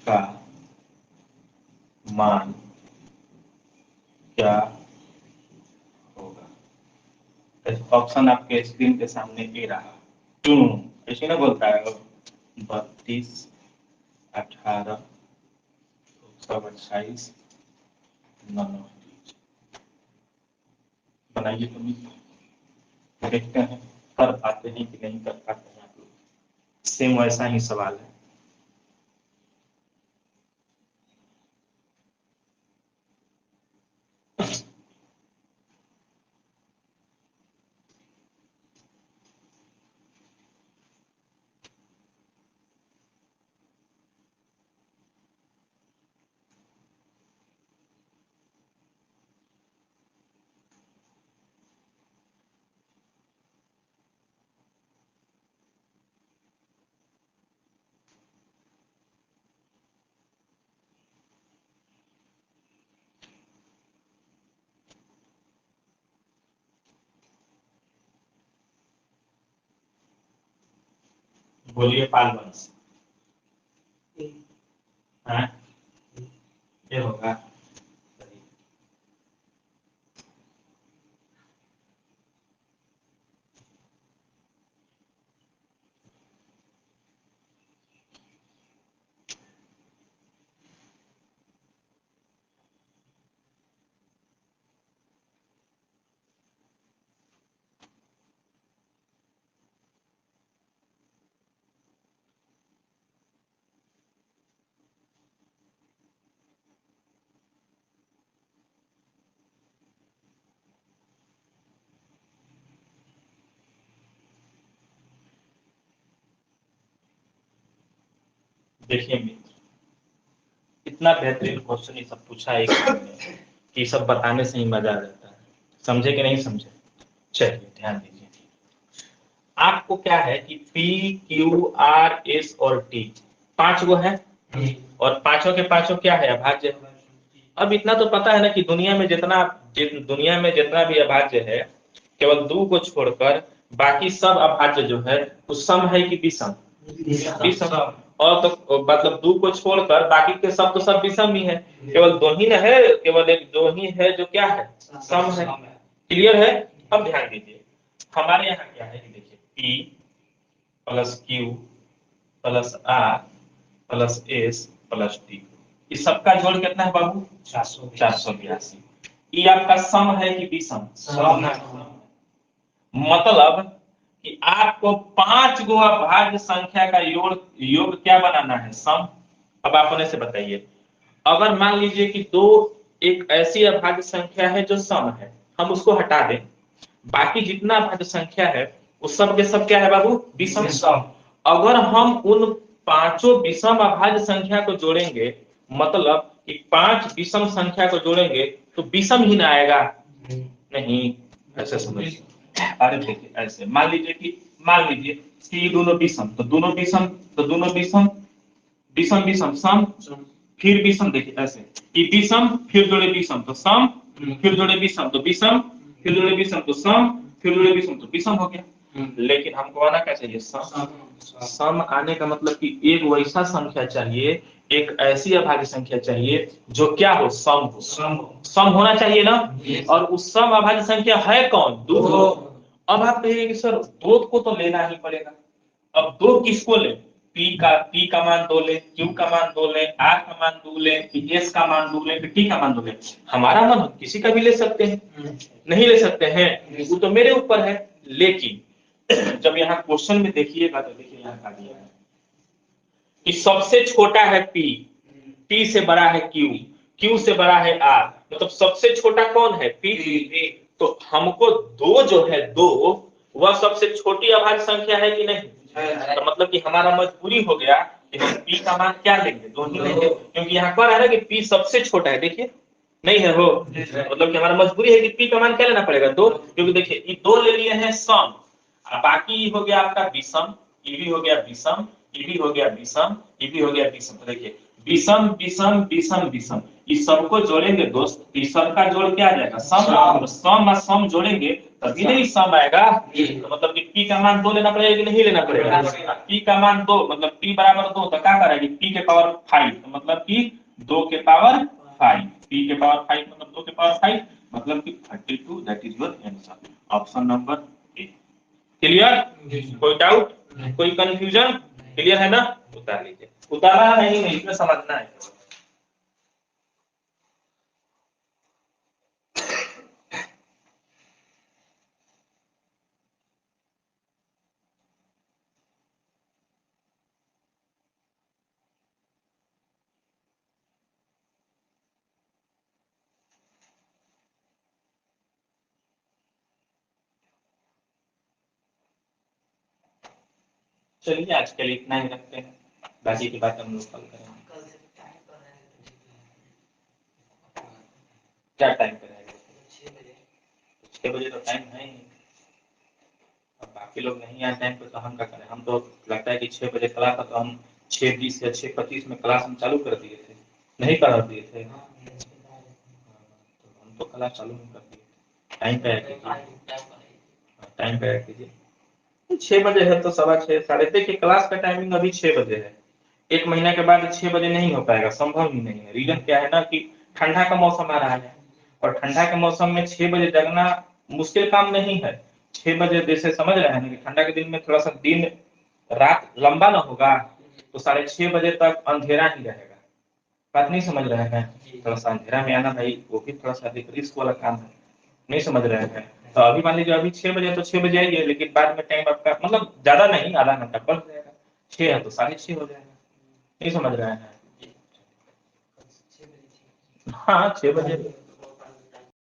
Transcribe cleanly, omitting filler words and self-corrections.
का मान क्या होगा। ऑप्शन आपके स्क्रीन के सामने ये रहा। क्यों ऐसे ना बोलता है 32, 18, 128, 29। बनाइए तो मित्र, देखते हैं कर पाते हैं कि नहीं कर पाते हैं आप लोग। सेम वैसा ही सवाल है। बोलिए पालवंश। हाँ ये होगा। देखिए मित्र, इतना बेहतरीन क्वेश्चन ये सब पूछा है कि सब बताने से ही मजा आ जाता है। समझे कि नहीं समझे? चलिए ध्यान दीजिए। आपको क्या है कि पी क्यू आर एस और टी 5 गो है और पांचों के पांचों क्या है? अभाज्य। अब इतना तो पता है ना कि दुनिया में जितना भी अभाज्य है केवल 2 को छोड़कर बाकी सब अभाज्य जो है वो सम है कि विषम? विषम। और तो मतलब 2 को छोड़कर बाकी के सब तो सब विषम ही है। केवल 2 ही ना है, केवल एक 2 ही है जो क्या है? सम है। क्लियर है? अब ध्यान दीजिए, हमारे यहाँ क्या है कि देखिए P plus Q plus R plus S plus T, इस सबका जोड़ कितना है बाबू? 482। ये आपका सम है कि विषम? सम है। मतलब कि आपको 5 गो अभाज्य संख्या का योग क्या बनाना है? सम। अब आप अपने से बताइए, अगर मान लीजिए कि एक ऐसी अभाज्य संख्या है जो सम है, हम उसको हटा दें, बाकी जितना अभाज्य संख्या है वो सब के सब क्या है बाबू? विषम। अगर हम उन पांचों विषम अभाज्य संख्या को जोड़ेंगे, मतलब कि 5 विषम संख्या को जोड़ेंगे तो विषम ही ना आएगा? नहीं, ऐसे समझिए। अरे देखिए ऐसे मान लीजिए कि ये दोनों विषम, तो दोनों विषम विषम विषम सम, फिर विषम। देखिए ऐसे कि विषम फिर जोड़े विषम तो सम, फिर जोड़े विषम तो विषम, फिर जोड़े विषम तो सम, फिर जोड़े विषम तो विषम हो गया। लेकिन हमको आना क्या चाहिए? सम। सम आने का मतलब कि एक वैसा संख्या चाहिए, एक ऐसी अभाज्य संख्या चाहिए जो क्या हो? सम हो। सम होना चाहिए ना। और उस सम अभाज्य संख्या है कौन? 2। अब आप कहिए कि सर 2 को तो लेना ही पड़ेगा। अब 2 किसको ले? P का मान 2 ले, Q का मान 2 ले, R का मान 2 ले, S का मान 2 ले, T का मान 2 ले। हमारा मन किसी का भी ले सकते हैं, नहीं ले सकते हैं, वो तो मेरे ऊपर है। लेकिन जब यहाँ क्वेश्चन में देखिएगा तो देखिए यहाँ का दिया है कि सबसे छोटा है P, P से बड़ा है Q, Q से बड़ा है R, मतलब सबसे छोटा कौन है? P। तो हमको 2 जो है 2 वह सबसे छोटी अभाज्य संख्या है कि नहीं? तो मतलब कि हमारा मजबूरी हो गया कि हम P का मान क्या लेंगे? 2 ही लेंगे, क्योंकि यहाँ पर है ना कि P सबसे छोटा है। देखिए नहीं है हो, मतलब कि हमारा मजबूरी है कि P का मान क्या लेना पड़ेगा? 2, क्योंकि देखिए ये 2 ले लिए हैं सम, बाकी हो गया आपका विषम, ये भी हो गया विषम, ये भी हो गया विषम, ये भी हो गया विषम। तो देखिए विषम विषम विषम विषम, इस सबको जोड़ेंगे दोस्त, इस सब का जोड़ क्या आ जाएगा, सम। तो सम और सम जोड़ेंगे तभी नहीं सम आएगा। तो मतलब कि p का मान 2 लेना पड़ेगा कि नहीं लेना पड़ेगा, p का मान 2 मतलब p बराबर 2, तो क्या करेगी p के पावर 5, तो मतलब कि 2 के पावर 5, p के पावर 5 मतलब 2 के पावर 5, मतलब कि 32, that is your answer, option number A. Clear, कोई डाउट, कोई कंफ्यूजन, क्लियर है ना, उतार लीजिए, उतारना नहीं है, इसमें समझना है। चलिए आज के लिए इतना ही रखते हैं, बाकी की बात हम लोग कल करेंगे। क्या टाइम पे रहेगा, 6 बजे तो टाइम है ही, अब बाकी लोग नहीं आए टाइम पे तो हम क्या करें, हम तो लगता है कि 6 बजे क्लास था तो हम 6:20 या 6:25 में क्लास हम चालू कर दिए थे, नहीं करा दिए थे, तो हम तो क्लास चालू नहीं कर दिए, टाइम पे आया कीजिए, टाइम पे आया कीजिए। 6 बजे है तो 6:15 साढ़े, देखिए क्लास का टाइमिंग अभी 6 बजे है, 1 महीना के बाद 6 बजे नहीं हो पाएगा, संभव ही नहीं है। रीजन क्या है ना कि ठंडा का मौसम आ रहा है, और ठंडा के मौसम में 6 बजे जगना मुश्किल काम नहीं है। 6 बजे जैसे समझ रहे हैं ना कि ठंडा के दिन में थोड़ा सा दिन रात लंबा ना होगा, तो 6:30 बजे तक अंधेरा ही रहेगा। बात नहीं समझ रहे हैं, थोड़ा सा अंधेरा में आना भाई वो भी थोड़ा सा रिस्क वाला काम है, नहीं समझ रहे हैं। तो अभी मान लीजिए अभी 6 बजे तो 6 बजे आइए, लेकिन बाद में टाइम आपका मतलब ज्यादा नहीं, आधा घंटा बढ़ जाएगा, 6 है तो 6:30 हो जाएगा, नहीं समझ रहे हैं। हाँ 6 बजे